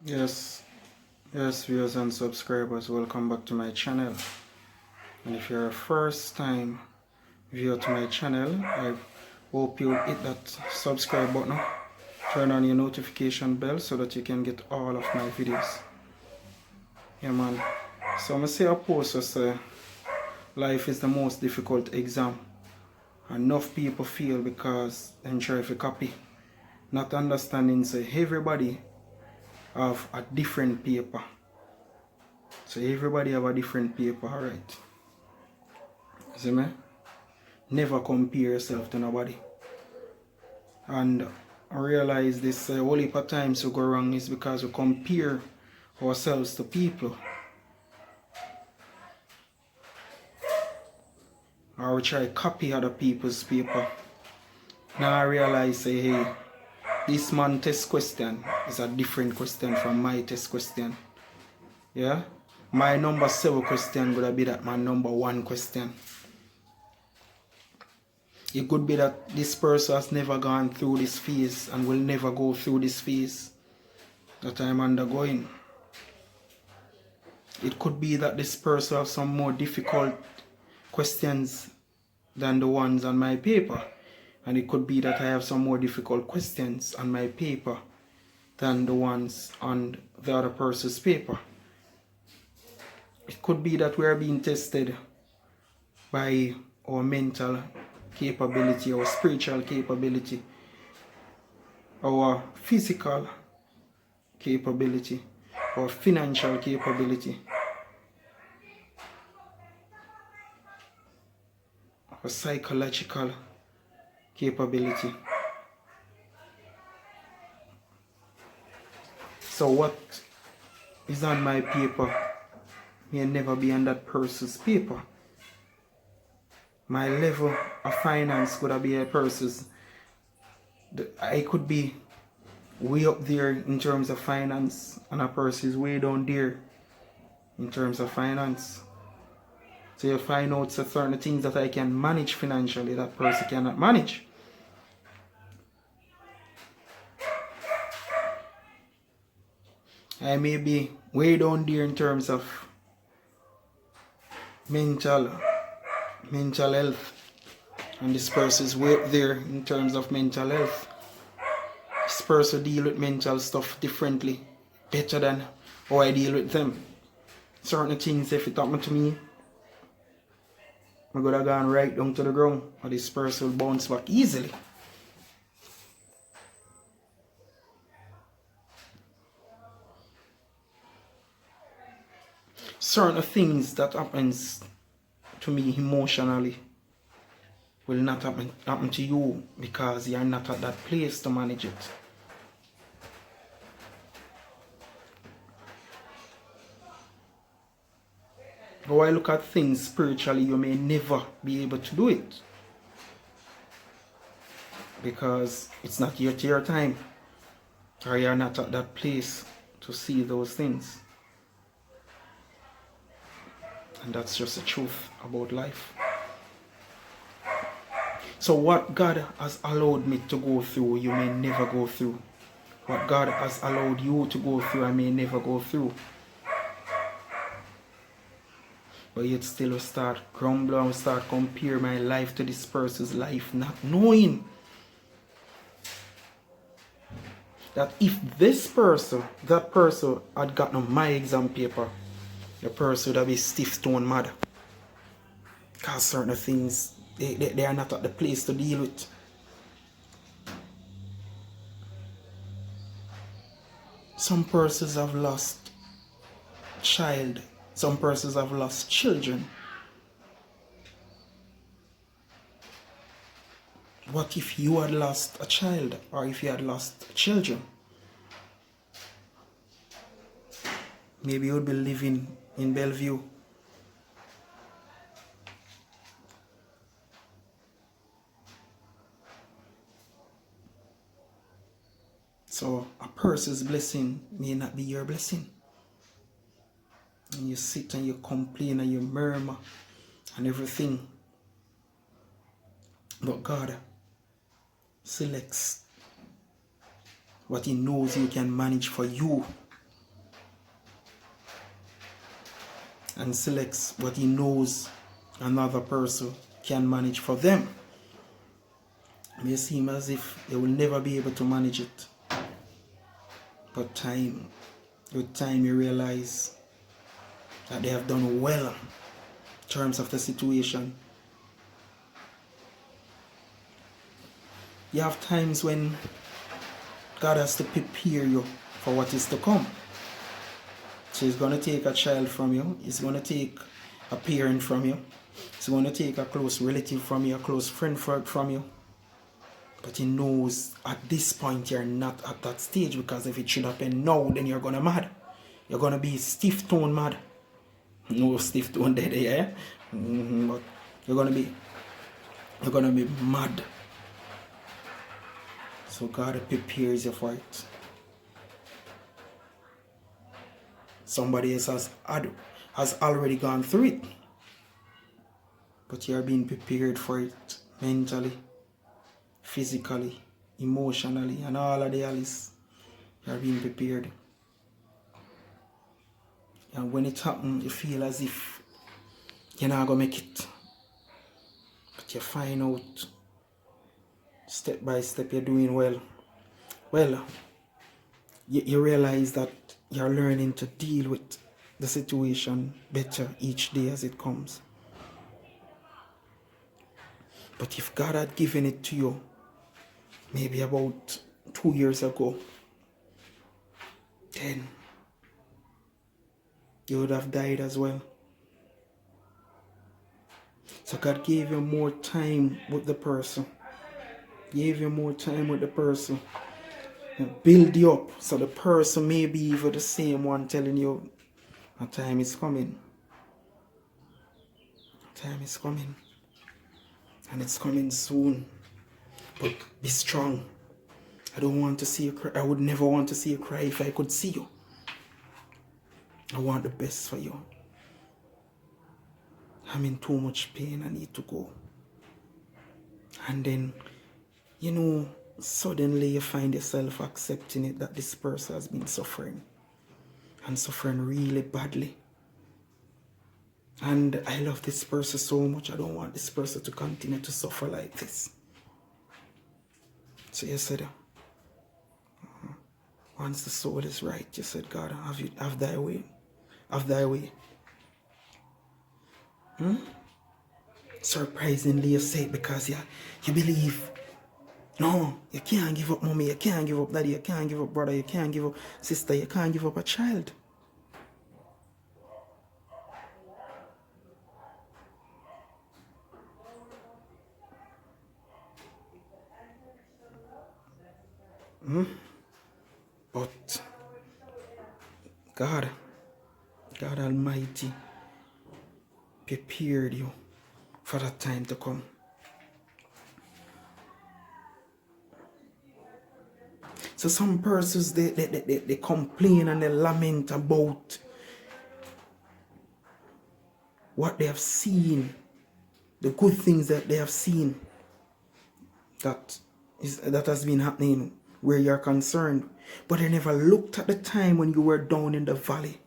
Yes, yes, viewers and subscribers, welcome back to my channel. And if you're a first time viewer to my channel, I hope you hit that subscribe button, turn on your notification bell so that you can get all of my videos. Yeah, man. So I'm gonna say a post that say life is the most difficult exam. Enough people fail because they try to copy, not understanding say everybody have a different paper. So everybody have a different paper, alright. See me? Never compare yourself to nobody. And I realize this whole heap of times we go wrong is because we compare ourselves to people. Or we try to copy other people's paper. Now I realize say, hey, this man test question is a different question from my test question. Yeah? My number 7 question gonna be that my number 1 question. It could be that this person has never gone through this phase and will never go through this phase that I'm undergoing. It could be that this person has some more difficult questions than the ones on my paper. And it could be that I have some more difficult questions on my paper than the ones on the other person's paper. It could be that we are being tested by our mental capability, our spiritual capability, our physical capability, our financial capability, our psychological capability. So what is on my paper may never be on that person's paper. My level of finance could be a person's. I could be way up there in terms of finance and a person is way down there in terms of finance. So you find out certain things that I can manage financially that person cannot manage. I may be way down there in terms of mental health, and this person is way up there in terms of mental health. This person deal with mental stuff differently, better than how I deal with them. Certain things, if it happened to me, I could have gone right down to the ground, or this person will bounce back easily. Certain things that happens to me emotionally will not happen to you because you are not at that place to manage it. How I look at things spiritually, you may never be able to do it because it's not yet your time, or you are not at that place to see those things. And that's just the truth about life. So what God has allowed me to go through, you may never go through. What God has allowed you to go through, I may never go through. But yet still we start grumbling, we start compare my life to this person's life, not knowing that if this person, that person had gotten my exam paper, the person would have been stiff stone mad. Because certain things, they are not at the place to deal with. Some persons have lost child. Some persons have lost children. What if you had lost a child, or if you had lost children? Maybe you would be living in Bellevue. So a person's blessing may not be your blessing. And you sit and you complain and you murmur and everything. But God selects what He knows you can manage for you and selects what he knows another person can manage for them. It may seem as if they will never be able to manage it. But with time you realize that they have done well in terms of the situation. You have times when God has to prepare you for what is to come. So he's going to take a child from you. He's going to take a parent from you. He's going to take a close relative from you, a close friend from you. But he knows at this point you're not at that stage, because if it should happen now, then you're going to mad. You're going to be stiff-tone mad. No stiff-tone dead, yeah? But you're going to be mad. So God prepares you for it. Somebody else has already gone through it. But you're being prepared for it mentally, physically, emotionally, and all of the others. You're being prepared. And when it happens, you feel as if you're not going to make it. But you find out step by step you're doing well. Well, you realize that you're learning to deal with the situation better each day as it comes. But if God had given it to you maybe about 2 years ago, then you would have died as well. So God gave you more time with the person. Gave you more time with the person. And build you up so the person may be even the same one telling you a time is coming. Time is coming. And it's coming soon. But be strong. I don't want to see you cry. I would never want to see you cry if I could see you. I want the best for you. I'm in too much pain. I need to go. And then, suddenly you find yourself accepting it that this person has been suffering. And suffering really badly. And I love this person so much. I don't want this person to continue to suffer like this. So you said, once the soul is right, you said, God, have thy way. Have thy way. Surprisingly, you say it because you believe. No, you can't give up mommy, you can't give up daddy, you can't give up brother, you can't give up sister, you can't give up a child. But God Almighty prepared you for that time to come. So some persons, they complain and they lament about what they have seen, the good things that they have seen that has been happening where you're concerned. But they never looked at the time when you were down in the valley.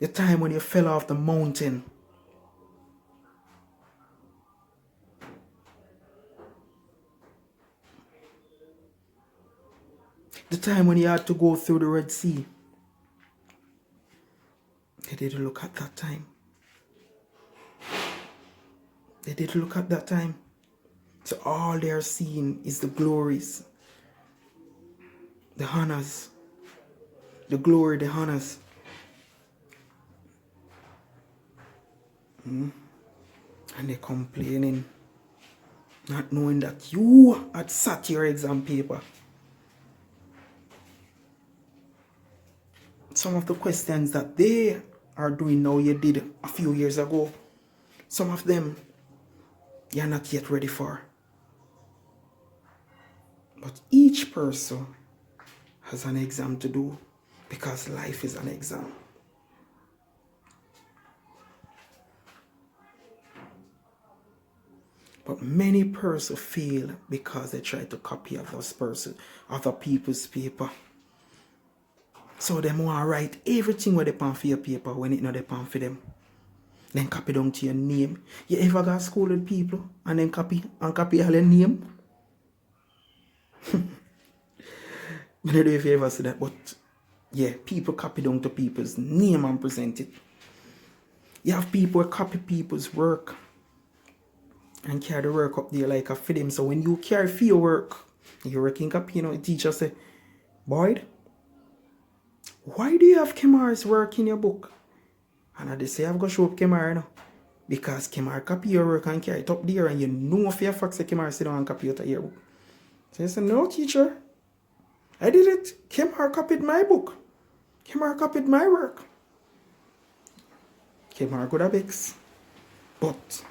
The time when you fell off the mountain. The time when you had to go through the Red Sea. They didn't look at that time. They didn't look at that time. So all they are seeing is the glories, the honors, the glory, the honors. And they're complaining, not knowing that you had sat your exam paper. Some of the questions that they are doing now, you did a few years ago. Some of them, you're not yet ready for. But each person has an exam to do, because life is an exam. But many persons fail because they try to copy other people's paper. So them want to write everything where they pan for your paper when it not they pan for them. Then copy down to your name. You ever got school with people and then copy all your name? I don't know if you ever see that, but yeah, people copy down to people's name and present it. You have people who copy people's work and carry the work up there like a for them. So when you carry for your work, you're working copy, the teacher say, Boyd, why do you have Kemar's work in your book? And I say, I've got to show up Kemar now. Because Kemar copy your work and carry it up there, and you know for your fact that Kemar sit down and copy it out of your book. So you say, no, teacher, I did it. Kemar copied my book. Kemar copied my work. Kemar could have X. But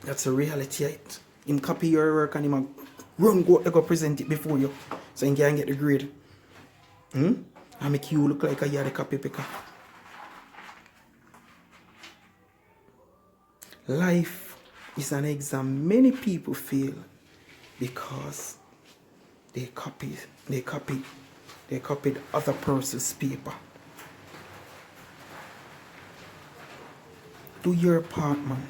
that's a reality, right? Him copy your work and him go present it before you. So he can get the grade. And make you look like a copy picker. Life is an exam many people fail because they copied other person's paper. Do your part, man.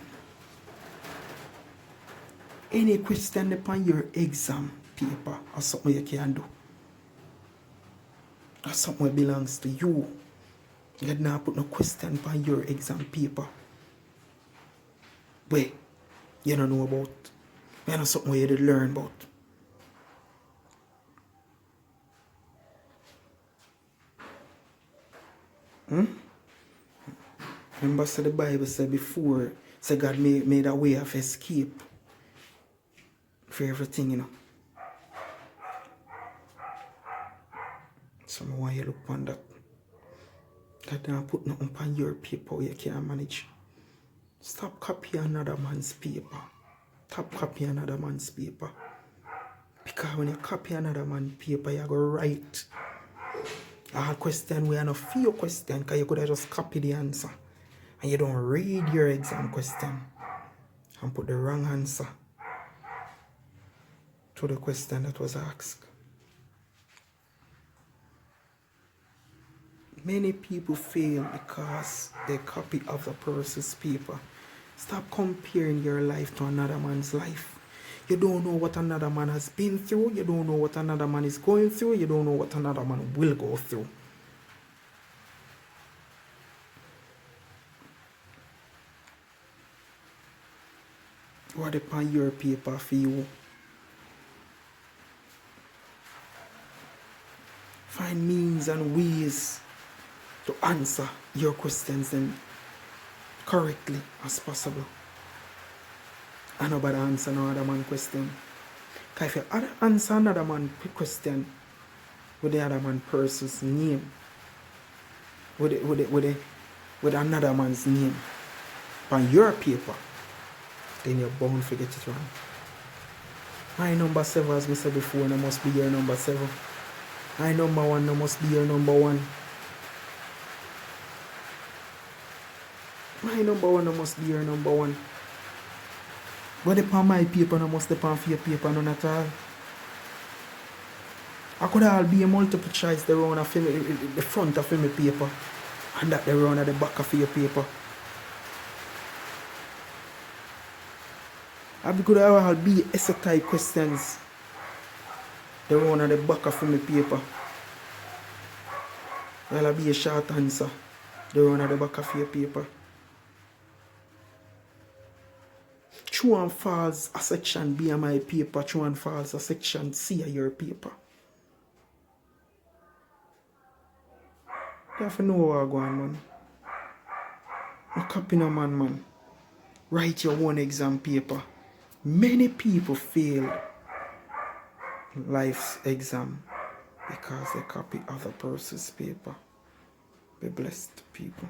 Any question upon your exam paper or something you can do. Or something that belongs to you. You not put no question upon your exam paper. Wait, you don't know about. You know something you did learn about. Remember, so the Bible said before, say God made a way of escape for everything, So I want you to look on that. God don't put nothing on your paper you can't manage. Stop copying another man's paper. Stop copying another man's paper. Because when you copy another man's paper, you go write all question where you not feel question, because you could have just copy the answer. And you don't read your exam question and put the wrong answer to the question that was asked. Many people fail because they copy other person's paper. Stop comparing your life to another man's life. You don't know what another man has been through. You don't know what another man is going through. You don't know what another man will go through. What upon your paper for you? Find means and ways to answer your questions then correctly as possible. And nobody answer no other man question. Because if you answer another man question with the other man person's name, with another man's name on your paper, then you're bound to get it wrong. My number 7, as I said before, no must be your number 7. My number 1 no must be your number 1. My number 1 no must be your number 1. But upon my paper no must depend for your paper none at all. I could all be a multiple choice the round of the front of my paper and that the round at the back of your paper. I could all be essay type questions the round at the back of my paper. There'll be a short answer the round at the back of your paper. True and false a section B of my paper, true and false a section C of your paper. You have to know what I'm going, man. No copy no man. Write your own exam paper. Many people fail life's exam because they copy other person's paper. Be blessed, people.